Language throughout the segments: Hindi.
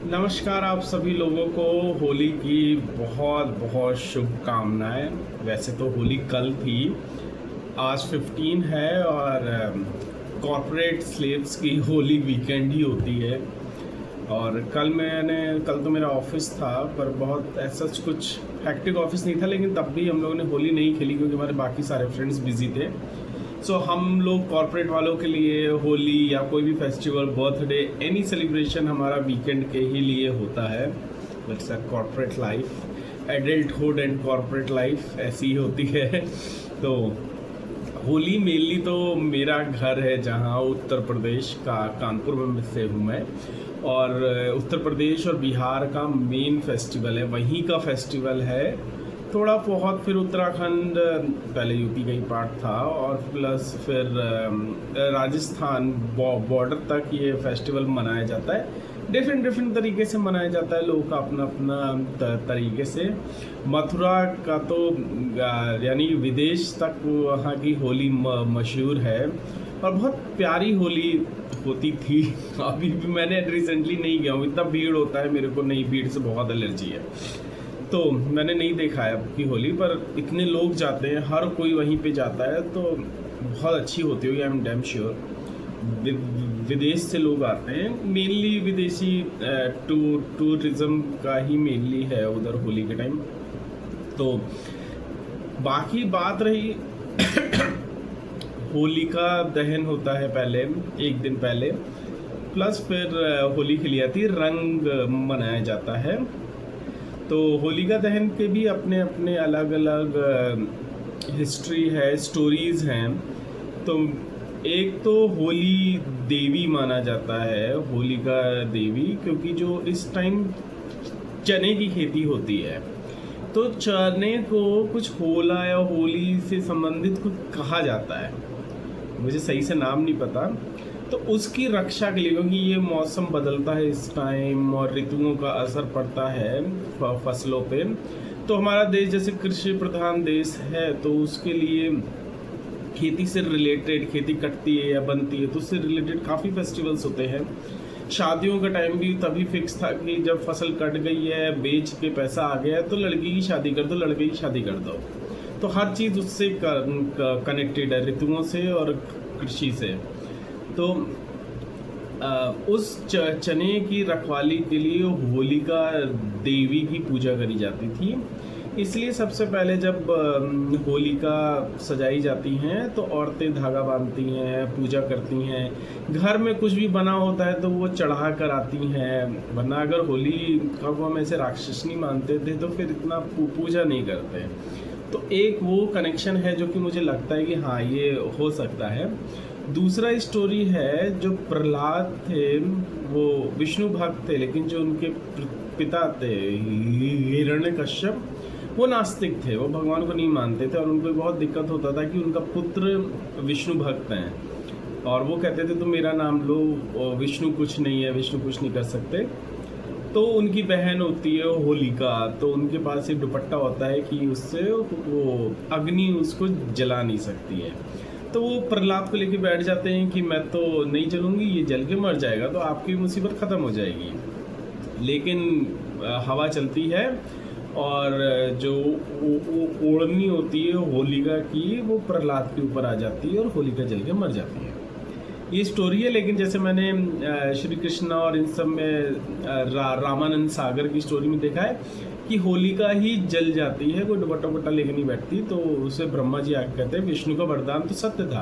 नमस्कार आप सभी लोगों को होली की बहुत बहुत शुभकामनाएं। वैसे तो होली कल थी, आज 15 है और कॉर्पोरेट स्लेव्स की होली वीकेंड ही होती है। और कल तो मेरा ऑफिस था, पर बहुत ऐसा कुछ हैक्टिक ऑफिस नहीं था, लेकिन तब भी हम लोगों ने होली नहीं खेली क्योंकि हमारे बाकी सारे फ्रेंड्स बिजी थे। सो हम लोग कॉर्पोरेट वालोों के लिए होली या कोई भी फेस्टिवल, बर्थडे, एनी सेलिब्रेशन हमारा वीकेंड के ही लिए होता है। It's a corporate life, adulthood and corporate life ऐसी ही होती है। तो होली मेनली तो मेरा घर है जहाँ उत्तर प्रदेश का कानपुर में से हूँ मैं, और उत्तर प्रदेश और बिहार का मेन फेस्टिवल है, वहीं का फेस्टिवल है। थोड़ा बहुत फिर उत्तराखंड, पहले यूपी का ही पार्ट था, और प्लस फिर राजस्थान बॉर्डर तक ये फेस्टिवल मनाया जाता है। डिफरेंट तरीके से मनाया जाता है, लोगों का अपना अपना तरीके से। मथुरा का तो यानी विदेश तक वहाँ की होली मशहूर है और बहुत प्यारी होली होती थी। अभी भी मैंने रिसेंटली नहीं गया हूँ, इतना भीड़ होता है, मेरे को नई भीड़ से बहुत एलर्जी है, तो मैंने नहीं देखा है अब की होली। पर इतने लोग जाते हैं, हर कोई वहीं पे जाता है, तो बहुत अच्छी होती होगी, आई एम डैम श्योर। विदेश से लोग आते हैं, मेनली विदेशी टूरिज्म का ही मेनली है उधर होली के टाइम। तो बाकी बात रही होली का दहन होता है पहले, एक दिन पहले, प्लस फिर होली खेली जाती है, रंग मनाया जाता है। तो होलिका दहन के भी अपने अपने अलग अलग हिस्ट्री है, स्टोरीज हैं। तो एक तो होली देवी माना जाता है, होलिका देवी, क्योंकि जो इस टाइम चने की खेती होती है, तो चने को कुछ होला या होली से संबंधित कुछ कहा जाता है, मुझे सही से नाम नहीं पता। तो उसकी रक्षा के लिए, क्योंकि ये मौसम बदलता है इस टाइम और ऋतुओं का असर पड़ता है फसलों पे, तो हमारा देश जैसे कृषि प्रधान देश है, तो उसके लिए खेती से रिलेटेड, खेती कटती है या बनती है तो उससे रिलेटेड काफ़ी फेस्टिवल्स होते हैं। शादियों का टाइम भी तभी फिक्स था कि जब फसल कट गई है, बेच के पैसा आ गया है, तो लड़की की शादी कर दो, लड़के की शादी कर दो। तो हर चीज़ उससे कनेक्टेड है, ऋतुओं से और कृषि से। तो उस चने की रखवाली के लिए होलिका देवी की पूजा करी जाती थी। इसलिए सबसे पहले जब होलिका सजाई जाती हैं तो औरतें धागा बांधती हैं, पूजा करती हैं। घर में कुछ भी बना होता है तो वो चढ़ा कर आती हैं, वरना अगर होली का को हम ऐसे राक्षस नहीं मानते थे तो फिर इतना पूजा नहीं करते। तो एक वो कनेक्शन है जो कि मुझे लगता है कि हाँ, ये हो सकता है। दूसरा स्टोरी है, जो प्रहलाद थे वो विष्णु भक्त थे, लेकिन जो उनके पिता थे हिरण्यकश्यप, वो नास्तिक थे, वो भगवान को नहीं मानते थे, और उनको बहुत दिक्कत होता था कि उनका पुत्र विष्णु भक्त हैं, और वो कहते थे तुम मेरा नाम लो, विष्णु कुछ नहीं है, विष्णु कुछ नहीं कर सकते। तो उनकी बहन होती है होलिका, तो उनके पास एक दुपट्टा होता है कि उससे वो अग्नि उसको जला नहीं सकती है। तो वो प्रहलाद को लेके बैठ जाते हैं कि मैं तो नहीं जलूंगी, ये जल के मर जाएगा तो आपकी मुसीबत ख़त्म हो जाएगी। लेकिन हवा चलती है और जो ओढ़नी होती है होलिका की, वो प्रहलाद के ऊपर आ जाती है और होलिका जल के मर जाती है। ये स्टोरी है। लेकिन जैसे मैंने श्री कृष्ण और इन सब में रामानंद सागर की स्टोरी में देखा है कि होलिका ही जल जाती है, कोई दुपट्टा लेके नहीं बैठती। तो उसे ब्रह्मा जी आके कहते हैं विष्णु का वरदान तो सत्य था,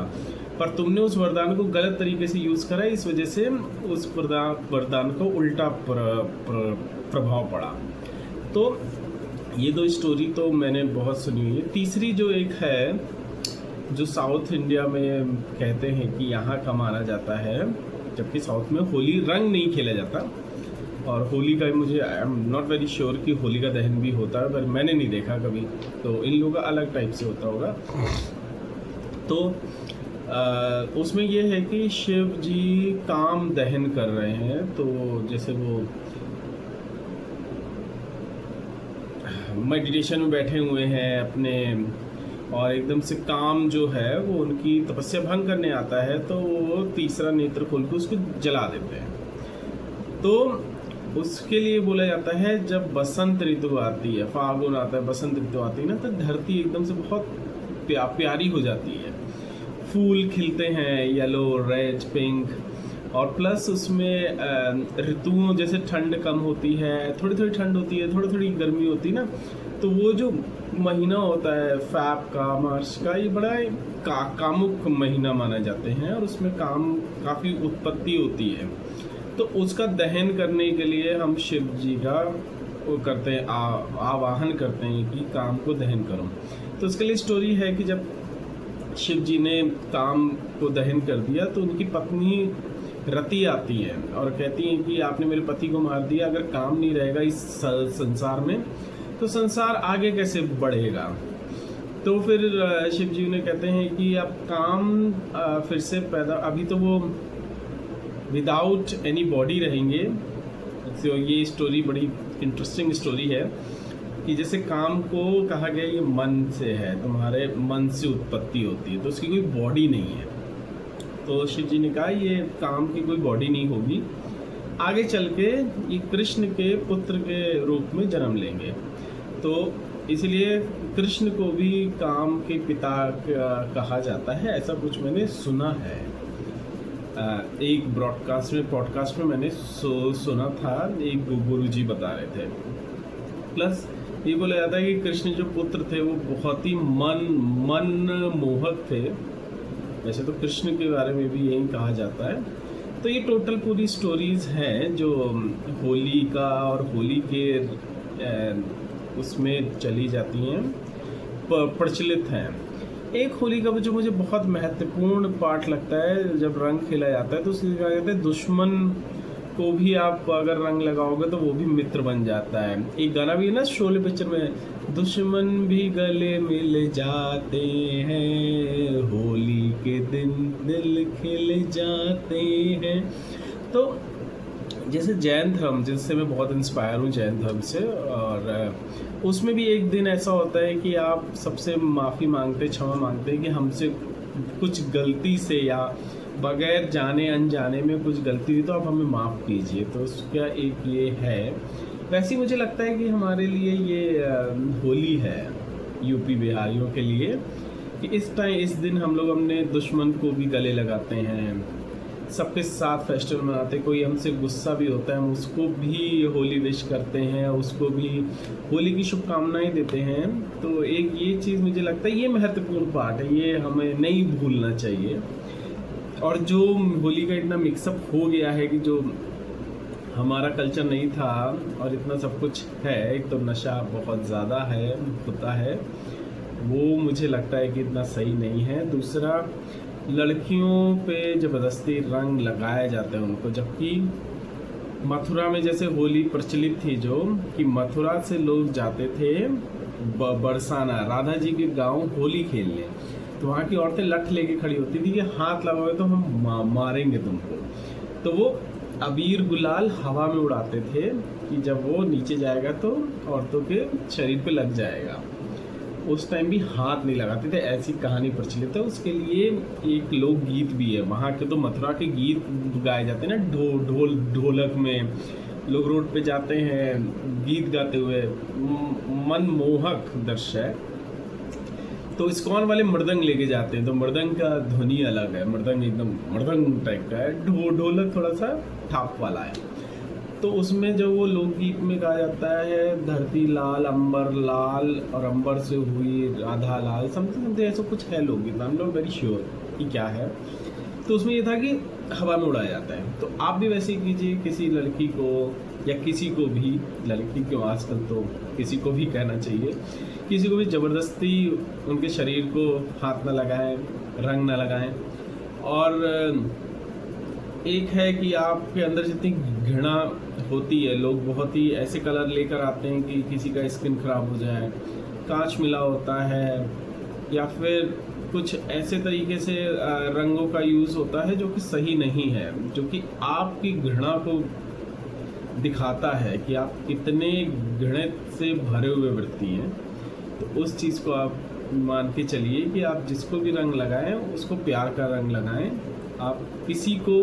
पर तुमने उस वरदान को गलत तरीके से यूज़ करा, इस वजह से उस वरदान को उल्टा प्रभाव पड़ा। तो ये दो स्टोरी तो मैंने बहुत सुनी हुई है। तीसरी जो एक है, जो साउथ इंडिया में कहते हैं कि यहाँ का माना जाता है, जबकि साउथ में होली रंग नहीं खेला जाता, और होली का मुझे I am not very sure कि होली का दहन भी होता है, पर मैंने नहीं देखा कभी, तो इन लोगों का अलग टाइप से होता होगा। तो उसमें ये है कि शिव जी काम दहन कर रहे हैं, तो जैसे वो मेडिटेशन में बैठे हुए हैं अपने, और एकदम से काम जो है वो उनकी तपस्या भंग करने आता है, तो वो तीसरा नेत्र खोल के उसको जला देते हैं। तो उसके लिए बोला जाता है जब बसंत ऋतु आती है, फागुन आता है, बसंत ऋतु आती है ना, तो धरती एकदम से बहुत प्यारी हो जाती है। फूल खिलते हैं येलो, रेड, पिंक, और प्लस उसमें ऋतुओं जैसे ठंड कम होती है, थोड़ी थोड़ी ठंड होती है, थोड़ी थोड़ी गर्मी होती है ना, तो वो जो महीना होता है फैब का, मार्च का, ये बड़ा कामुक महीना माना जाते हैं और उसमें काम काफ़ी उत्पत्ति होती है। तो उसका दहन करने के लिए हम शिव जी का वो करते हैं, आवाहन करते हैं कि काम को दहन करो। तो उसके लिए स्टोरी है कि जब शिव जी ने काम को दहन कर दिया तो उनकी पत्नी रति आती है और कहती है कि आपने मेरे पति को मार दिया, अगर काम नहीं रहेगा इस संसार में तो संसार आगे कैसे बढ़ेगा। तो फिर शिव जी ने कहते हैं कि अब काम फिर से पैदा, अभी तो वो विदाउट एनी बॉडी रहेंगे। तो ये स्टोरी बड़ी इंटरेस्टिंग स्टोरी है कि जैसे काम को कहा गया ये मन से है, तुम्हारे मन से उत्पत्ति होती है, तो उसकी कोई बॉडी नहीं है। तो शिव जी ने कहा ये काम की कोई बॉडी नहीं होगी, आगे चल के ये कृष्ण के पुत्र के रूप में जन्म लेंगे। तो इसलिए कृष्ण को भी काम के पिता कहा जाता है, ऐसा कुछ मैंने सुना है। एक पॉडकास्ट में मैंने सुना था, एक गुरुजी बता रहे थे। प्लस ये बोला जाता है कि कृष्ण जो पुत्र थे वो बहुत ही मन मोहक थे। वैसे तो कृष्ण के बारे में भी यही कहा जाता है। तो ये टोटल पूरी स्टोरीज़ हैं जो होली का और होली के उसमें चली जाती हैं, प्रचलित हैं। एक होली का जो मुझे बहुत महत्वपूर्ण पार्ट लगता है, जब रंग खेला जाता है तो उसके कहा जाता है दुश्मन को भी आप अगर रंग लगाओगे तो वो भी मित्र बन जाता है। एक गाना भी है ना शोले पिक्चर में, दुश्मन भी गले मिल जाते हैं, होली के दिन दिल खिल जाते हैं। तो जैसे जैन धर्म, जिससे मैं बहुत इंस्पायर हूँ जैन धर्म से, और उसमें भी एक दिन ऐसा होता है कि आप सबसे माफ़ी मांगते, क्षमा मांगते हैं कि हमसे कुछ गलती से या बगैर जाने अनजाने में कुछ गलती हुई तो आप हमें माफ़ कीजिए। तो उसका एक ये है। वैसे ही मुझे लगता है कि हमारे लिए ये होली है, यूपी बिहारियों के लिए, कि इस दिन हम लोग अपने दुश्मन को भी गले लगाते हैं, सबके साथ फेस्टिवल मनाते हैं। कोई हमसे गुस्सा भी होता है हम उसको भी होली विश करते हैं, उसको भी होली की शुभकामनाएं देते हैं। तो एक ये चीज़ मुझे लगता है ये महत्वपूर्ण पार्ट है, ये हमें नहीं भूलना चाहिए। और जो होली का इतना मिक्सअप हो गया है कि जो हमारा कल्चर नहीं था और इतना सब कुछ है, एक तो नशा बहुत ज़्यादा है होता है, वो मुझे लगता है कि इतना सही नहीं है। दूसरा, लड़कियों पे ज़बरदस्ती रंग लगाया जाता है उनको, जबकि मथुरा में जैसे होली प्रचलित थी जो कि मथुरा से लोग जाते थे बरसाना, राधा जी के गांव होली खेलने, तो वहाँ की औरतें लठ लेके खड़ी होती थी कि हाथ लगाओगे तो हम मारेंगे तुमको। तो वो अबीर गुलाल हवा में उड़ाते थे कि जब वो नीचे जाएगा तो औरतों के शरीर पे लग जाएगा। उस टाइम भी हाथ नहीं लगाते थे, ऐसी कहानी प्रचलित है। उसके लिए एक लोकगीत भी है, वहाँ के तो मथुरा के गीत गाए जाते हैं ना, ढोलक में लोग रोड पे जाते हैं गीत गाते हुए, मनमोहक दृश्य है। तो इस्कॉन वाले मृदंग लेके जाते हैं, तो मृदंग का ध्वनि अलग है, मृदंग एकदम मृदंग टाइप का है, ढोलक थोड़ा सा ठाप वाला है। तो उसमें जो वो लोकगीत में कहा जाता है, धरती लाल अंबर लाल और अंबर से हुई राधा लाल, समथिंग ऐसा कुछ है लोकगीत, I am not very sure कि क्या है। तो उसमें ये था कि हवा में उड़ाया जाता है। तो आप भी वैसे कीजिए, किसी लड़की को या किसी को भी, लड़की क्यों आजकल तो किसी को भी कहना चाहिए, किसी को भी ज़बरदस्ती उनके शरीर को हाथ ना लगाएं, रंग ना लगाएं। और एक है कि आपके अंदर जितनी घृणा होती है, लोग बहुत ही ऐसे कलर लेकर आते हैं कि किसी का स्किन खराब हो जाए, कांच मिला होता है, या फिर कुछ ऐसे तरीके से रंगों का यूज़ होता है जो कि सही नहीं है, जो कि आपकी घृणा को दिखाता है कि आप कितने घृणित से भरे हुए व्यक्ति हैं। तो उस चीज़ को आप मान के चलिए कि आप जिसको भी रंग लगाएं उसको प्यार का रंग लगाएं। आप किसी को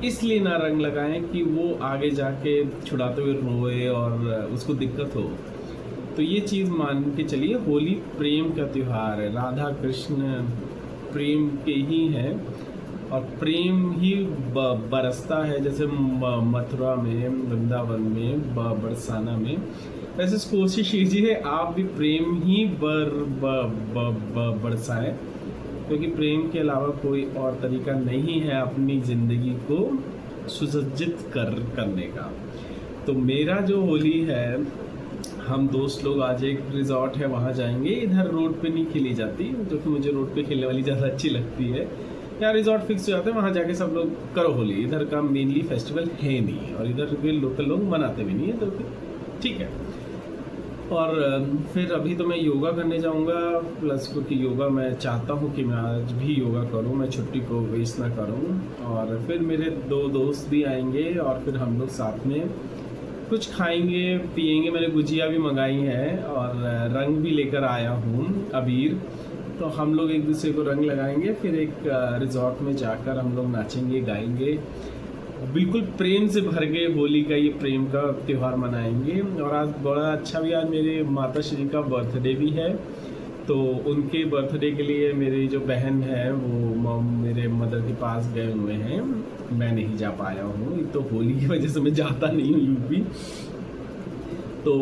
इसलिए ना रंग लगाएं कि वो आगे जाके छुड़ाते हुए रोए और उसको दिक्कत हो। तो ये चीज़ मान के चलिए, होली प्रेम का त्यौहार है, राधा कृष्ण प्रेम के ही हैं और प्रेम ही बरसता है, जैसे मथुरा में, वृंदावन में, बरसाना में। वैसे कोशिश कीजिए आप भी प्रेम ही बरसाएं, क्योंकि प्रेम के अलावा कोई और तरीका नहीं है अपनी ज़िंदगी को सुसज्जित करने का। तो मेरा जो होली है, हम दोस्त लोग आज एक रिजॉर्ट है वहाँ जाएंगे। इधर रोड पे नहीं खेली जाती, जो कि मुझे रोड पे खेलने वाली ज़्यादा अच्छी लगती है। यहाँ रिजॉर्ट फिक्स हो जाते हैं, वहाँ जाके सब लोग करो होली। इधर का मेनली फेस्टिवल है नहीं और इधर के लोकल लोग मनाते भी नहीं है, तो ठीक है। और फिर अभी तो मैं योगा करने जाऊंगा, प्लस क्योंकि योगा मैं चाहता हूँ कि मैं आज भी योगा करूँ, मैं छुट्टी को वेस्ट ना करूँ। और फिर मेरे 2 दोस्त भी आएंगे और फिर हम लोग साथ में कुछ खाएंगे पिएंगे। मैंने गुजिया भी मंगाई है और रंग भी लेकर आया हूँ, अबीर। तो हम लोग एक दूसरे को रंग लगाएंगे, फिर एक रिजॉर्ट में जाकर हम लोग नाचेंगे गाएंगे, बिल्कुल प्रेम से भर गए होली का ये प्रेम का त्यौहार मनाएंगे। और आज बड़ा अच्छा भी, आज मेरे माता श्री का बर्थडे भी है, तो उनके बर्थडे के लिए मेरी जो बहन है वो मेरे मदर के पास गए हुए हैं, मैं नहीं जा पाया हूँ। तो होली की वजह से मैं जाता नहीं हूँ यूपी। तो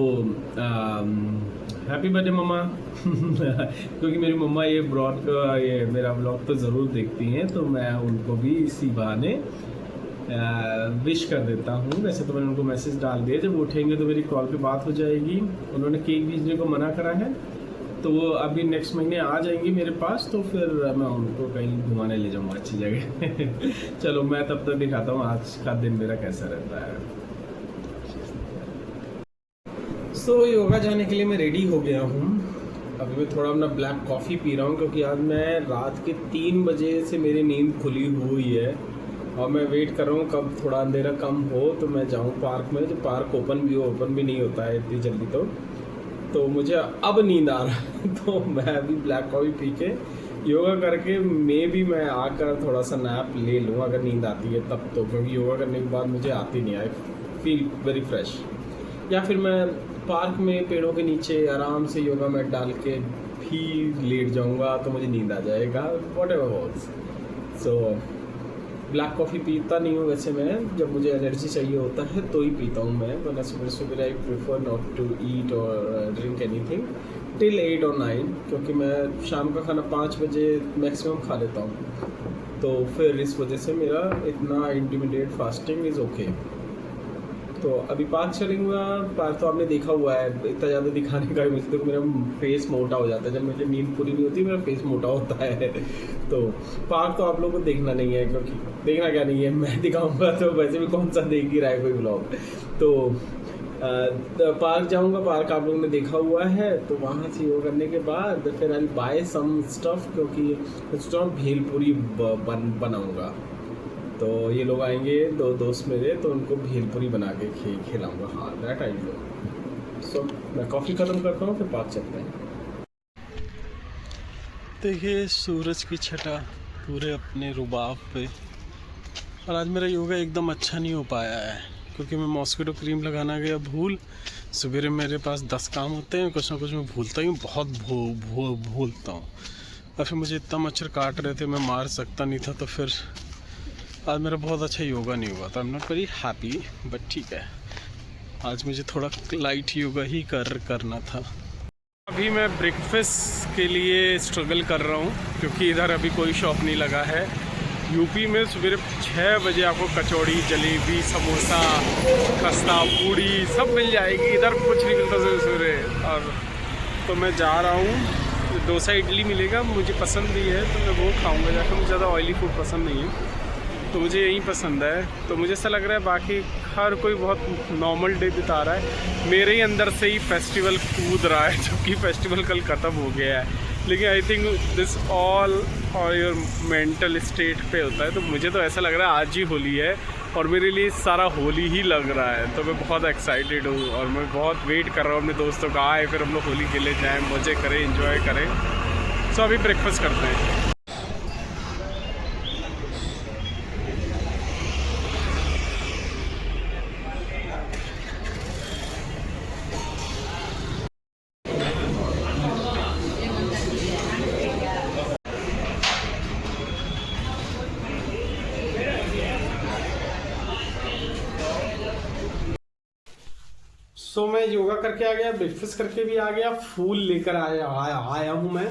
हैप्पी बर्थडे मम्मा क्योंकि मेरी मम्मा ये मेरा ब्लॉग तो ज़रूर देखती हैं, तो मैं उनको भी इसी बहाने विश कर देता हूँ। वैसे तो मैंने उनको मैसेज डाल दिया, जब उठेंगे तो मेरी कॉल पे बात हो जाएगी। उन्होंने केक भेजने को मना करा है, तो वो अभी नेक्स्ट महीने आ जाएंगी मेरे पास, तो फिर मैं उनको कहीं घुमाने ले जाऊँगा अच्छी जगह चलो मैं तब तक दिखाता हूँ आज का दिन मेरा कैसा रहता है। सो योगा जाने के लिए मैं रेडी हो गया हूँ। अभी मैं थोड़ा अपना ब्लैक कॉफ़ी पी रहा हूँ, क्योंकि आज मैं रात के 3 बजे से मेरी नींद खुली हुई है और मैं वेट कर रहा हूँ कब थोड़ा अंधेरा कम हो तो मैं जाऊँ पार्क में। जो पार्क ओपन भी नहीं होता है इतनी जल्दी, तो मुझे अब नींद आ रहा है तो मैं अभी ब्लैक कॉफ़ी पी के योगा करके मैं आकर थोड़ा सा नैप ले लूँ अगर नींद आती है तब, तो क्योंकि योगा करने के बाद मुझे आती नहीं, आई फील वेरी फ्रेश। या फिर मैं पार्क में पेड़ों के नीचे आराम से योगा मैट डाल के भी लेट जाऊँगा तो मुझे नींद आ जाएगा, what ever was. So black coffee पीता नहीं हूँ वैसे मैं, जब मुझे एनर्जी चाहिए होता है तो ही पीता हूँ मैं, वरना सुबह I prefer not to eat और ड्रिंक एनीथिंग टिल 8 और 9, क्योंकि मैं शाम का खाना 5 बजे मैक्सिमम खा लेता हूँ। तो फिर इस वजह से मेरा इतना इंटरमीडिएट फास्टिंग इज़ ओके। तो अभी पार्क चलेंगे। पार्क तो आपने देखा हुआ है, इतना ज़्यादा दिखाने का मुझे, तो मेरा फेस मोटा हो जाता है जब मुझे नींद पूरी नहीं होती, मेरा फेस मोटा होता है। तो पार्क तो आप लोगों को देखना नहीं है, क्योंकि देखना क्या नहीं है, मैं दिखाऊंगा तो वैसे भी कौन सा देख ही रहा है कोई ब्लॉग। तो पार्क जाऊंगा, पार्क आप लोगों ने देखा हुआ है। तो वहाँ से वो करने के बाद फिर आई बाय सम स्टफ, क्योंकि कुछ भेलपूरी बनाऊँगा। तो ये लोग आएंगे 2 दोस्त मेरे, तो उनको भेलपूरी बना के खिलाऊंगा। हाँ दैट आई नो। सो मैं कॉफ़ी ख़त्म करता हूँ, फिर पार्क चलते हैं। देखिए सूरज की छटा पूरे अपने रुबाब पे। और आज मेरा योगा एकदम अच्छा नहीं हो पाया है, क्योंकि मैं मॉस्किटो क्रीम लगाना गया भूल। सवेरे मेरे पास 10 काम होते हैं, कुछ ना कुछ मैं भूलता ही बहुत भूलता हूँ। और फिर मुझे इतना मच्छर काट रहे थे, मैं मार सकता नहीं था, तो फिर आज मेरा बहुत अच्छा योगा नहीं हुआ था। I am not very happy, but ठीक है, आज मुझे थोड़ा लाइट योगा ही करना था। अभी मैं ब्रेकफास्ट के लिए स्ट्रगल कर रहा हूँ, क्योंकि इधर अभी कोई शॉप नहीं लगा है। यूपी में सुबह 6 बजे आपको कचौड़ी, जलेबी, समोसा, खस्ता, पूड़ी सब मिल जाएगी। इधर कुछ नहीं मिलता सुबह। और तो मैं जा रहा हूँ, डोसा इडली मिलेगा, मुझे पसंद भी है तो मैं वो खाऊँगा जाकर। मुझे ज़्यादा ऑयली फूड पसंद नहीं है, तो मुझे यही पसंद है। तो मुझे ऐसा लग रहा है बाकी हर कोई बहुत नॉर्मल डे बिता रहा है, मेरे ही अंदर से ही फेस्टिवल कूद रहा है, जबकि फेस्टिवल कल ख़त्म हो गया है। लेकिन आई थिंक दिस ऑल और योर मेंटल स्टेट पे होता है। तो मुझे तो ऐसा लग रहा है आज ही होली है और मेरे लिए सारा होली ही लग रहा है। तो मैं बहुत एक्साइटेड हूँ और मैं बहुत वेट कर रहा हूँ अपने दोस्तों का आए, फिर हम लोग होली खेले जाएँ, मज़े करें, एंजॉय करें। सो अभी ब्रेकफास्ट करते हैं। सो मैं योगा करके आ गया, ब्रेकफास्ट करके भी आ गया, फूल लेकर आया हूँ मैं।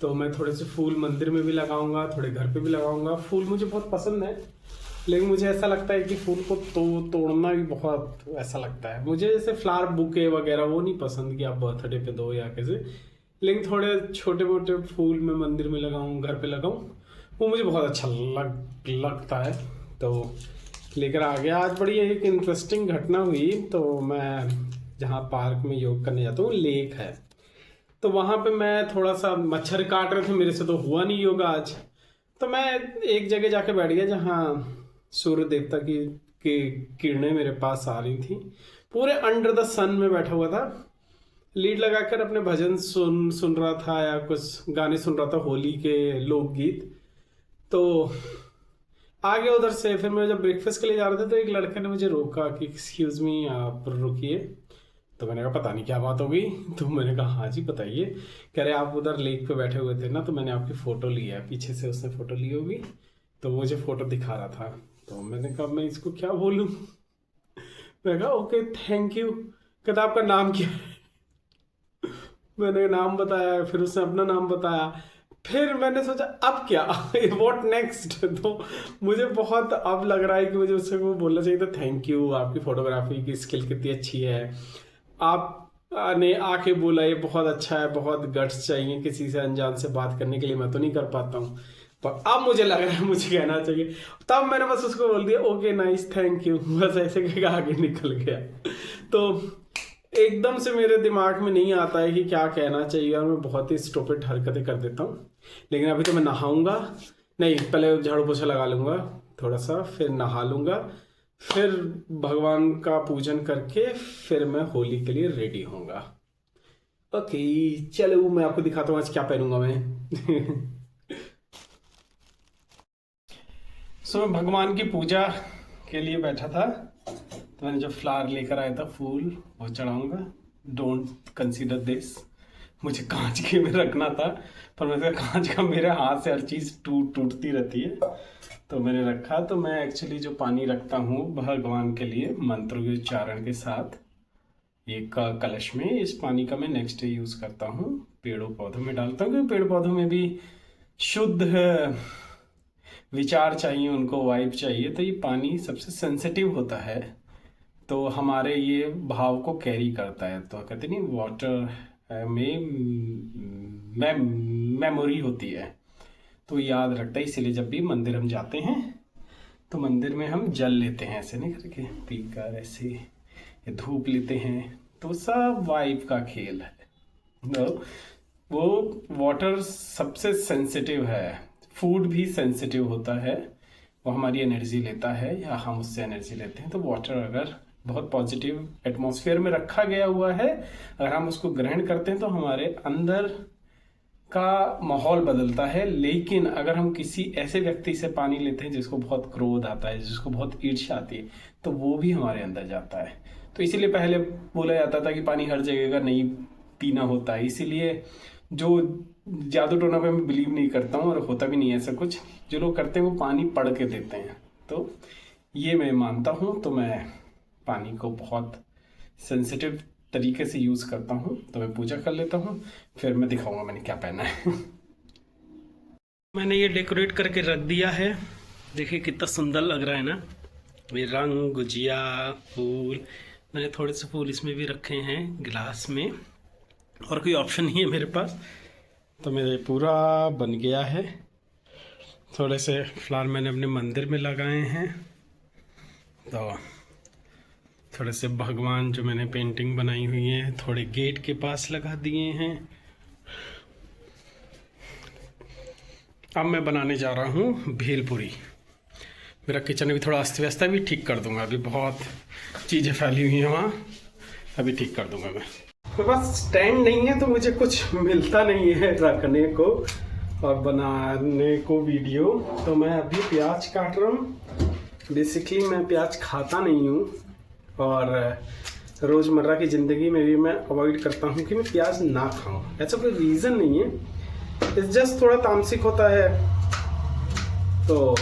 तो मैं थोड़े से फूल मंदिर में भी लगाऊंगा, थोड़े घर पे भी लगाऊंगा। फूल मुझे बहुत पसंद है, लेकिन मुझे ऐसा लगता है कि फूल को तोड़ना भी बहुत ऐसा लगता है। मुझे जैसे फ्लावर बुके वगैरह वो नहीं पसंद कि आप बर्थडे पे दो या कैसे, लेकिन थोड़े छोटे मोटे फूल मैं मंदिर में लगाऊं, घर पे लगाऊं, वो मुझे बहुत अच्छा लगता है। तो लेकर आ गया। आज बड़ी एक इंटरेस्टिंग घटना हुई। तो मैं जहाँ पार्क में योग करने जाता हूँ, लेक है, तो वहाँ पे मैं थोड़ा सा मच्छर काट रहे थे, मेरे से तो हुआ नहीं योगा आज। तो मैं एक जगह जाके बैठ गया जहाँ सूर्य देवता की किरणें मेरे पास आ रही थी। पूरे अंडर द सन में बैठा हुआ था, लीड लगाकर अपने भजन सुन रहा था या कुछ गाने सुन रहा था, होली के लोकगीत। तो आ गया उधर से। फिर मैं जब ब्रेकफास्ट के लिए जा रहे थे तो एक लड़के ने मुझे रोका कि एक्सक्यूज मी, आप रुकिए। तो मैंने कहा पता नहीं क्या बात हो गई। तो मैंने कहा हाँ जी बताइए। कह रहे आप उधर लेक पे बैठे हुए थे ना, तो मैंने आपकी फ़ोटो ली है। पीछे से उसने फ़ोटो ली होगी, तो मुझे फ़ोटो दिखा रहा था। तो मैंने कहा मैं इसको क्या बोलूँ। मैंने कहा ओके थैंक यू। कहता आपका नाम क्या है? मैंने नाम बताया, फिर उसने अपना नाम बताया। फिर मैंने सोचा अब क्या, व्हाट नेक्स्ट। तो मुझे बहुत अब लग रहा है कि मुझे उससे वो बोलना चाहिए था थैंक यू, आपकी फोटोग्राफी की स्किल कितनी अच्छी है, आपने आके बोला ये बहुत अच्छा है। बहुत गट्स चाहिए किसी से अनजान से बात करने के लिए, मैं तो नहीं कर पाता हूँ, पर अब मुझे लग रहा है मुझे कहना चाहिए। तब मैंने बस उसको बोल दिया ओके नाइस थैंक यू, बस ऐसे कह आगे निकल गया। तो एकदम से मेरे दिमाग में नहीं आता है कि क्या कहना चाहिए, और मैं बहुत ही स्टूपिड हरकतें कर देता हूँ। लेकिन अभी तो मैं नहाऊंगा, नहीं पहले झाड़ू पोछा लगा लूँगा थोड़ा सा, फिर नहा लूँगा, फिर भगवान का पूजन करके फिर मैं होली के लिए रेडी होऊंगा। ओके चलो मैं आपको दिखाता हूँ आज क्या पहनूंगा मैं। सो मैं भगवान की पूजा के लिए बैठा था, तो मैंने जो फ्लावर लेकर आया था फूल वो चढ़ाऊंगा। डोंट कंसीडर दिस, मुझे कांच के में रखना था, पर मैं कांच का मेरे हाथ से हर चीज़ टूटती रहती है, तो मैंने रखा। तो मैं एक्चुअली जो पानी रखता हूँ भगवान के लिए मंत्र के उच्चारण के साथ एक कलश में, इस पानी का मैं नेक्स्ट डे यूज़ करता हूँ, पेड़ों पौधों में डालता हूँ, क्योंकि पेड़ पौधों में भी शुद्ध विचार चाहिए, उनको वाइब चाहिए। तो ये पानी सबसे सेंसिटिव होता है, तो हमारे ये भाव को कैरी करता है। तो कहते नहीं वाटर में मेमोरी होती है, तो याद रखता है। इसीलिए जब भी मंदिर हम जाते हैं तो मंदिर में हम जल लेते हैं, ऐसे नहीं करके पीकर ऐसे, ये धूप लेते हैं, तो सब वाइब का खेल है। तो वो वाटर सबसे सेंसिटिव है, फूड भी सेंसिटिव होता है, वो हमारी एनर्जी लेता है या हम उससे एनर्जी लेते हैं। तो वाटर अगर बहुत पॉजिटिव एटमॉस्फेयर में रखा गया हुआ है, अगर हम उसको ग्रहण करते हैं तो हमारे अंदर का माहौल बदलता है। लेकिन अगर हम किसी ऐसे व्यक्ति से पानी लेते हैं जिसको बहुत क्रोध आता है, जिसको बहुत ईर्ष्या आती है, तो वो भी हमारे अंदर जाता है। तो इसीलिए पहले बोला जाता था कि पानी हर जगह का नहीं पीना होता है। इसीलिए जो जादू टोना पे मैं बिलीव नहीं करता हूँ, और होता भी नहीं है ऐसा कुछ। जो लोग करते हैं वो पानी पढ़ के देते हैं, तो ये मैं मानता हूँ। तो मैं पानी को बहुत सेंसिटिव तरीके से यूज़ करता हूँ। तो मैं पूजा कर लेता हूँ, फिर मैं दिखाऊंगा मैंने क्या पहना है। मैंने ये डेकोरेट करके रख दिया है, देखिए कितना सुंदर लग रहा है ना, ये रंग गुजिया फूल। मैंने थोड़े से फूल इसमें भी रखे हैं गिलास में, और कोई ऑप्शन नहीं है मेरे पास। तो मेरे पूरा बन गया है। थोड़े से फ्लावर मैंने अपने मंदिर में लगाए हैं, तो थोड़े से भगवान जो मैंने पेंटिंग बनाई हुई है थोड़े गेट के पास लगा दिए हैं। अब मैं बनाने जा रहा हूँ भेलपुरी। मेरा किचन भी थोड़ा अस्त व्यस्त है, अभी ठीक कर दूंगा। अभी बहुत चीज़ें फैली हुई हैं वहाँ, अभी ठीक कर दूंगा मैं। तो बस स्टैंड नहीं है तो मुझे कुछ मिलता नहीं है रखने को और बनाने को वीडियो। तो मैं अभी प्याज काट रहा हूँ। बेसिकली मैं प्याज खाता नहीं हूँ, और रोज़मर्रा की ज़िंदगी में भी मैं अवॉइड करता हूँ कि मैं प्याज ना खाऊं। ऐसा कोई रीज़न नहीं है, इट्स जस्ट थोड़ा तामसिक होता है, तो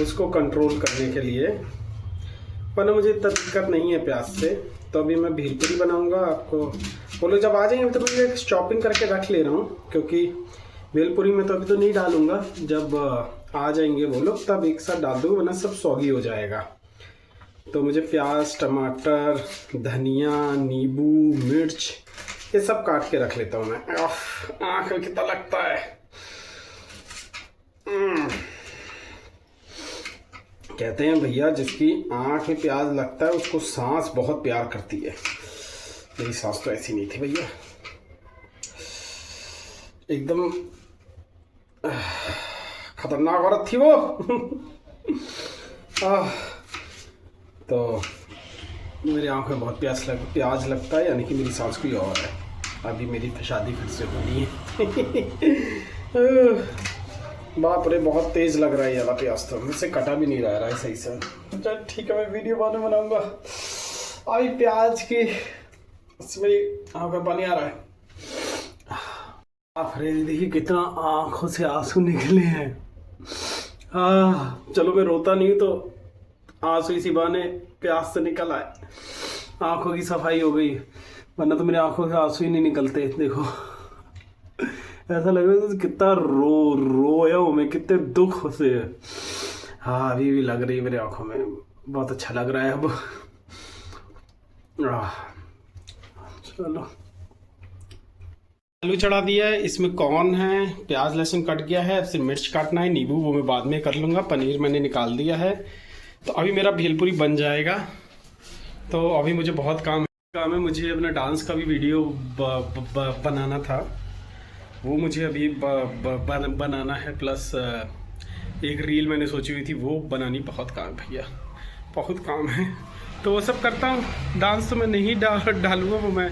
उसको कंट्रोल करने के लिए वरना मुझे इतना दिक्कत नहीं है प्याज से। तो अभी मैं भेलपुरी बनाऊंगा। आपको वो लोग जब आ जाएंगे तो मैं चॉपिंग करके रख ले रहा हूँ, क्योंकि भेलपुरी में तो अभी तो नहीं डालूंगा, जब आ जाएंगे वो लोग तब एक साथ डाल दूँगा, वरना सब सौगी हो जाएगा। तो मुझे प्याज, टमाटर, धनिया, नींबू, मिर्च ये सब काट के रख लेता हूँ मैं। आँख में कितना लगता है। कहते हैं भैया जिसकी आँख में प्याज लगता है उसको सांस बहुत प्यार करती है। मेरी सांस तो ऐसी नहीं थी भैया, एकदम खतरनाक औरत थी वो। तो मेरी आँख में बहुत प्याज लगता है, यानी कि मेरी सांस कोई और है। अभी मेरी शादी फिर से होनी है। बाप रे, बहुत तेज लग रहा है ये वाला प्याज, तो मुझसे कटा भी नहीं रहा है सही से। अच्छा ठीक है, मैं वीडियो बाद में बनाऊंगा। अभी प्याज की इसमें आँख में पानी आ रहा है। बाप रे, देखिए कितना आँखों से आंसू निकले हैं। चलो मैं रोता नहीं तो आंसू इसी बहाने प्यास से निकल आए, आंखों की सफाई हो गई, वरना तो मेरी आंखों से आंसू ही नहीं निकलते। देखो ऐसा लग रहा है कितना रोया हूँ मैं, कितने दुख से। हाँ अभी भी लग रही है मेरी आंखों में, बहुत अच्छा लग रहा है अब। चलो आलू चढ़ा दिया है, इसमें कॉर्न है, प्याज लहसुन कट गया है, अब सिर्फ मिर्च काटना है, नींबू वो मैं बाद में कर लूँगा, पनीर मैंने निकाल दिया है। तो अभी मेरा भेलपुरी बन जाएगा। तो अभी मुझे बहुत काम है, मुझे अपना डांस का भी वीडियो बनाना था, वो मुझे अभी बनाना है, प्लस एक रील मैंने सोची हुई थी वो बनानी। बहुत काम भैया, बहुत काम है, तो वो सब करता हूँ। डांस तो मैं नहीं डालूँगा, वो मैं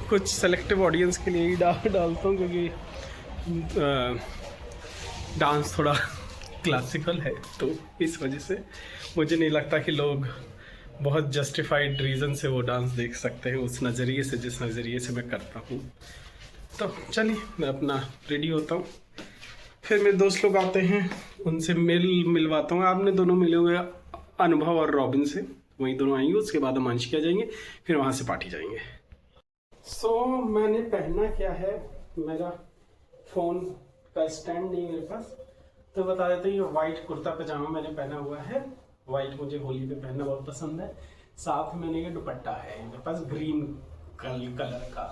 कुछ सेलेक्टिव ऑडियंस के लिए ही डालता हूँ, क्योंकि डांस थोड़ा क्लासिकल है, तो इस वजह से मुझे नहीं लगता कि लोग बहुत जस्टिफाइड रीज़न से वो डांस देख सकते हैं उस नज़रिए से, जिस नज़रिए से मैं करता हूँ। तो चलिए मैं अपना रेडी होता हूँ, फिर मेरे दोस्त लोग आते हैं, उनसे मिलवाता हूँ। आपने दोनों मिले हुए अनुभव और रॉबिन से, वहीं दोनों आएंगे, उसके बाद हम अंश किया जाएंगे, फिर वहाँ से पार्टी जाएंगे। मैंने पहना क्या है, मेरा फ़ोन का स्टैंड नहीं मेरे पास, तो बता देते हैं ये वाइट कुर्ता पजामा मैंने पहना हुआ है। वाइट मुझे होली पे पहनना बहुत पसंद है। साथ में मैंने ये दुपट्टा है मेरे पास ग्रीन कलर का।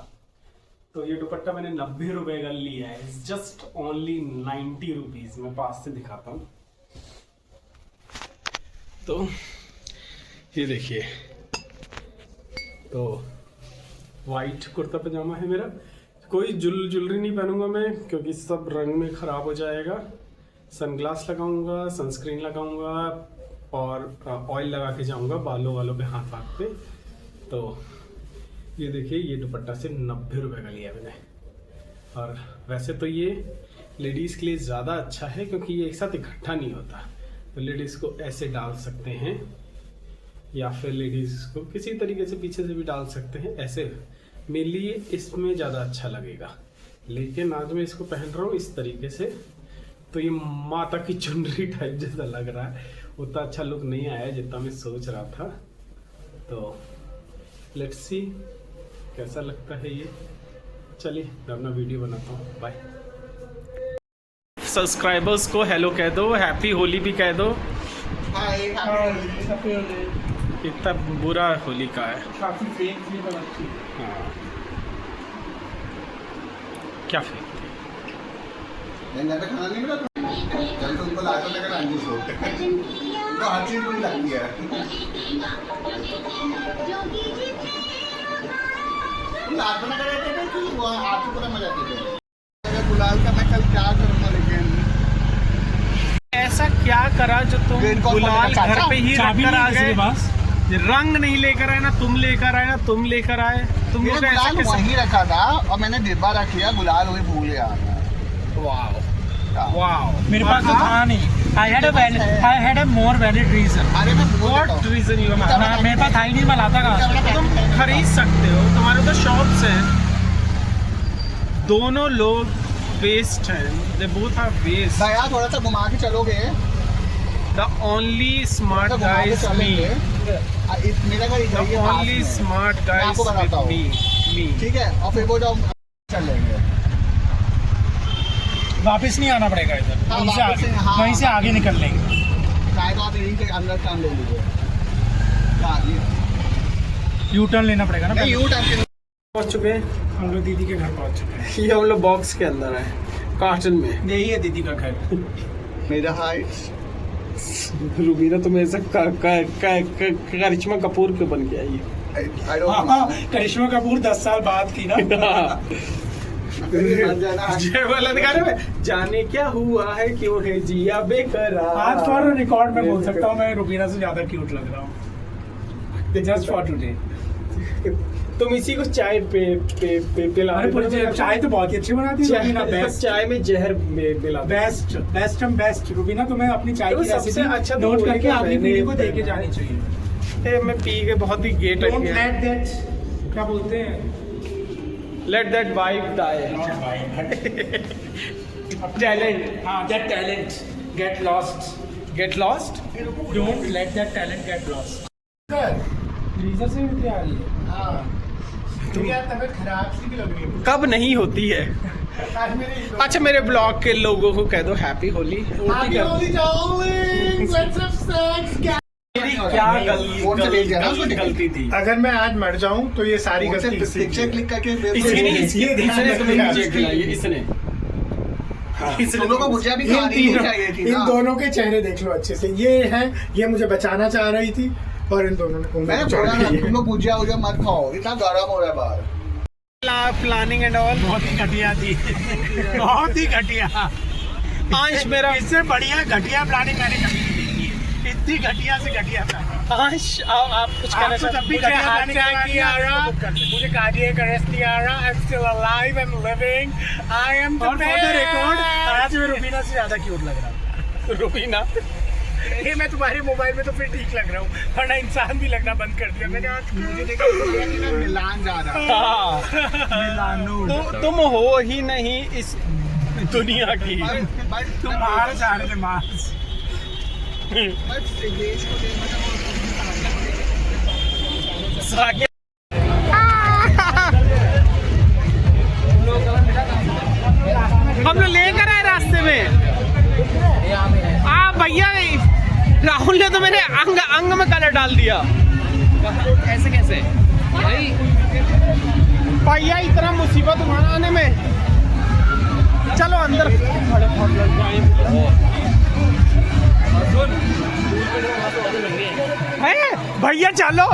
तो ये दुपट्टा मैंने 90 रुपए का लिया है, जस्ट ओनली 90 रुपीज़। मैं पास से दिखाता हूँ, तो ये देखिए, तो वाइट कुर्ता पजामा है मेरा। कोई ज्वेलरी नहीं पहनूंगा मैं, क्योंकि सब रंग में ख़राब हो जाएगा। सनग्लास लगाऊंगा, सनस्क्रीन लगाऊंगा और ऑयल लगा के जाऊंगा बालों पे, हाथ पे। तो ये देखिए, ये दुपट्टा से 90 रुपए का लिया मैंने। और वैसे तो ये लेडीज़ के लिए ज़्यादा अच्छा है, क्योंकि ये एक साथ इकट्ठा नहीं होता, तो लेडीज़ को ऐसे डाल सकते हैं, या फिर लेडीज़ को किसी तरीके से पीछे से भी डाल सकते हैं। ऐसे मेरे लिए इसमें ज़्यादा अच्छा लगेगा, लेकिन आज मैं इसको पहन रहा हूँ इस तरीके से, तो ये माता की चुनरी टाइप जैसा लग रहा है। उतना अच्छा लुक नहीं आया जितना मैं सोच रहा था। तो लेट्स सी कैसा लगता है ये। चलिए मैं अपना वीडियो बनाता हूँ। बाय। सब्सक्राइबर्स को हेलो कह दो, हैप्पी होली भी कह दो। इतना बुरा होली का है, काफी फेक थी पर अच्छी। हाँ क्या फेक पे खाना नहीं मिला, चल तुमको लाटो लेकर आंटी सो तो हर चीज बुरी लगती है। लाटो ना करे थे कि वो आंटी पूरा मजा आती है। गुलाल का मैं कल क्या करूँगा, लेकिन ऐसा क्या करा जो तुम गुलाल घर पे ही रख कर आ गए? रंग नहीं लेकर आए ना, तुम लेकर आए ना, तुम लेकर आए। तुम लोग ऐसा गुलाल वहीं रखा था और मैंने डिब्बा रख लिया, गुलाल वही भूल गया। वाओ वाओ, मेरे पास तो था नहीं। I had a more valid reason. अरे मैं What reason you have? मेरे पास था ही नहीं, मैं लाता कहाँ? तुम खरीद सकते हो, तुम्हारे तो शॉप्स हैं। दोनों लोग वेस्ट हैं, they both are waste। भैया थोड़ा सा घुमा के चलोगे? The only smart guy is me. मेरा घर इधर ही The है पास only में। smart guy मैं is आपको बताता with हूँ। me. ठीक है, और फिर वो जब चल लेंगे। वापस नहीं आना पड़ेगा इधर, हाँ, वहीं से वापस आगे, से, हाँ। वहीं से आगे निकल लेंगे। चाहे तो आप यहीं से अंदर टर्न ले लीजिए। हाँ, यू टर्न लेना पड़ेगा ना नहीं, पहले। यू टर्न के पहुंच चुके हैं। हम लोग दीदी के घर पहुंच चुके हैं। ये हम लोग बॉक्स के अंदर है, कार्टन में। यही है दीदी का घर। मेरा हाइट रुबीना तुम्हें ऐसा करिश्मा कपूर क्यों बन के आई आई डोंट हाँ, करिश्मा कपूर 10 साल बाद की ना। जय वाला दिखाने में जाने क्या हुआ है, क्यों है जिया बेकरार। आज फॉर रिकॉर्ड में बोल सकता हूँ मैं रुबीना से ज्यादा क्यूट लग रहा हूँ, जस्ट फॉर टुडे। तुम इसी को चाय पे पिला अरे पूरी चाय तो बहुत ही अच्छी बनाती है रुबीना, बेस्ट। चाय में जहर मिला बेस्ट बेस्ट रुबीना, तुम्हें अपनी चाय तो की सबसे रेसिपी अच्छा तो नोट वही करके है, अपनी मैंने- पीढ़ी को देके जानी चाहिए। मैं पी के बहुत ही गेट डोंट लेट दैट, क्या बोलते हैं, let that vibe die. Talent, हाँ that talent get lost, get lost. Don't let that talent get lost. Freezer से भी आ रही है। हाँ, तुम यार तबीयत खराब सी भी लग रही है। कब नहीं होती है। आज मेरे अच्छा, मेरे ब्लॉग के लोगों को कह दो happy Holi. Happy Holy darling, let's have sex. मेरी क्या फोन से भेज दिया ना उसको गलती थी। अगर मैं आज मर जाऊं तो ये सारी फोन से गलती इसी की पिक्चर है। क्लिक करके इसने ध्यान तुम्हें रखना। मुझे खिलाई है, इसने। तुम लोग को मुझे भी इन खानी तीनों चाहिए थी इन ना। दोनों के चेहरे देख लो अच्छे से, ये है, ये मुझे बचाना चाह रही थी और इन दोनों ने उनको मैंने बचा बोला ना, लिया। तुम लोग भुजिया वुजिया मत खाओ, इतना गर्म हो रहा है बाहर। Planning and all. बहुत ही घटिया थी, बहुत ही घटिया। अंश मेरा, इससे बढ़िया घटिया प्लानिंग मैंने कभी नहीं देखी है। इतनी घटिया से घटिया प्लानिंग। अंश आप कुछ कहना आपको तब भी चाहते घटिया प्लानिंग नहीं आ रहा, मुझे कार्डियक अरेस्ट नहीं आ रहा, I am still alive and living, I am the record. आज मैं रुबीना से ज्यादा क्यूट लग रहा हूँ। रुबीना, ये मैं तुम्हारे मोबाइल में तो फिर ठीक लग रहा हूँ, वरना इंसान भी लगना बंद कर दिया मैंने आज। मुझे देखा मिलान जा रहा है। तुम हो ही नहीं इस दुनिया की। तुम बाहर जा रहे थे मार्स। साके- हम लोग लेकर आए रास्ते में। भैया, राहुल ने तो मेरे अंग अंग में कलर डाल दिया। ऐसे कैसे भाई? भैया इतना मुसीबत उठाने में। चलो अंदर। है भैया, चलो।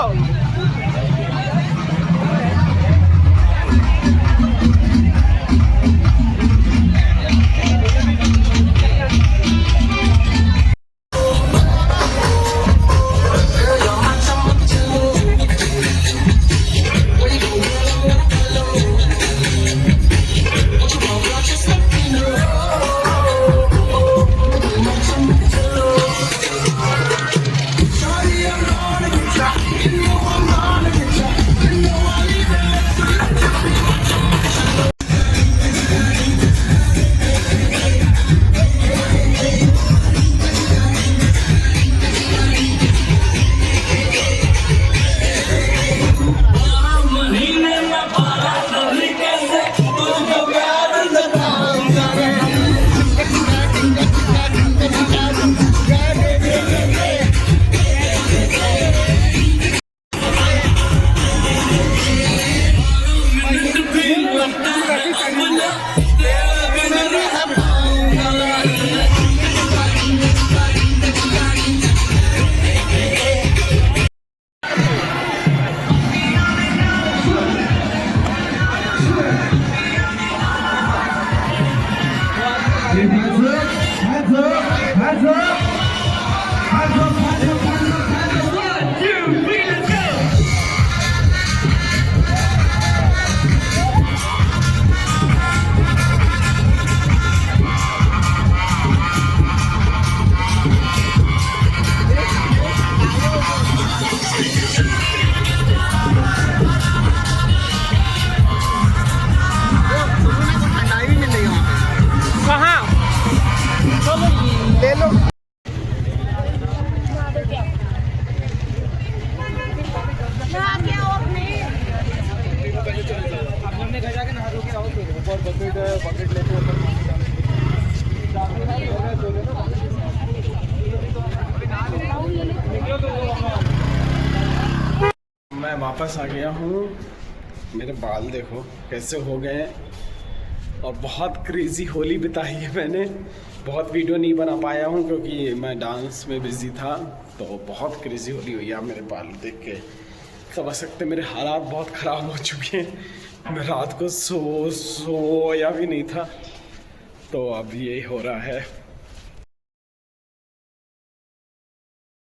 पॉकेट लेके ऊपर मैं वापस आ गया हूँ। मेरे बाल देखो कैसे हो गए हैं और बहुत क्रेजी होली बिताई है मैंने। बहुत वीडियो नहीं बना पाया हूँ क्योंकि मैं डांस में बिजी था, तो बहुत क्रेजी होली हुई है। मेरे बाल देख के समझ सकते मेरे हालात बहुत ख़राब हो चुके हैं। मैं रात को सोया भी नहीं था, तो अब ये हो रहा है।